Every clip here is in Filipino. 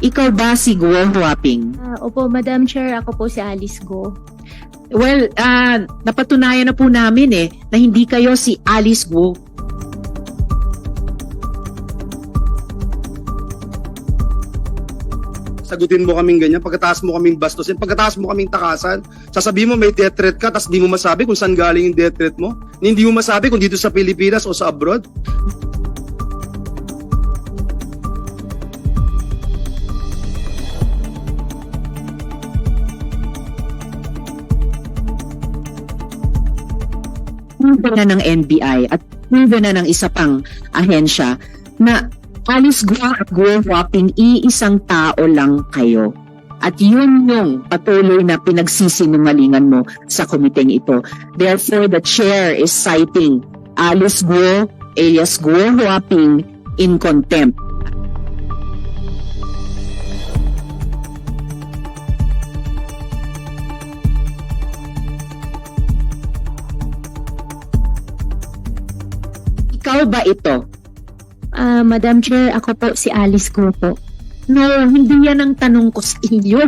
ikaw ba si Guo Huaping? Opo, Madam Chair, ako po si Alice Go. Well, napatunayan na po namin na hindi kayo si Alice Guo. Sagutin mo kaming ganyan, pagkataas mo kaming bastusin, pagkataas mo kaming takasan, sasabihin mo may death threat ka, tapos di mo masabi kung saan galing yung death threat mo. Hindi mo masabi kung dito sa Pilipinas o sa abroad. Proven na ng NBI at proven na ng isa pang ahensya na Alice Guo at Guo Huaping, iisang tao lang kayo. At yun yung patuloy na pinagsisinungalingan mo sa komiteng ito. Therefore, the chair is citing Alice Guo alias Guo Huaping in contempt. Ikaw ba ito? Madam Chair, ako po si Alice Go po. No, hindi yan ang tanong ko sa inyo.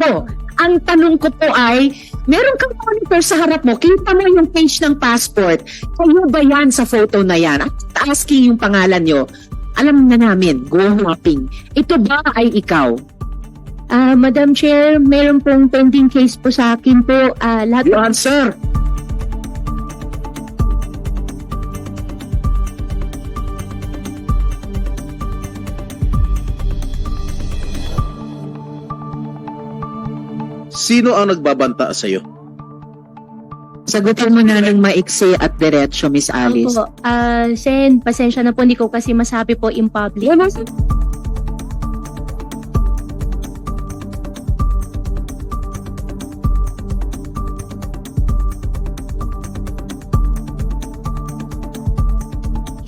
Ang tanong ko po ay, meron kang monitor sa harap mo, kita mo yung page ng passport. Kayo ba yan sa photo na yan? At asking yung pangalan nyo. Alam na namin, Guo Huaping. Ito ba ay ikaw? Madam Chair, meron pong pending case po sa akin po. Lahat You answer! Sino ang nagbabanta sa iyo? Sagutin mo na ng maiksi at diretso, Miss Alice. Opo. Sen, pasensya na po, hindi ko kasi masabi po in public.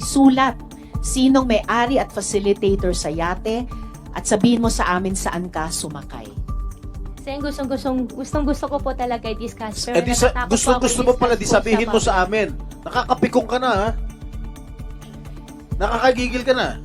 Sulat sinong may-ari at facilitator sa yate at sabihin mo sa amin saan ka sumakay. Sen, gustong-gusto ko po talaga i-discuss. Pero di natatakot po ako gusto mo pala di i-discuss po sabihin mo public. sa amin. Nakakapikong ka na, ha? Nakakagigil ka na.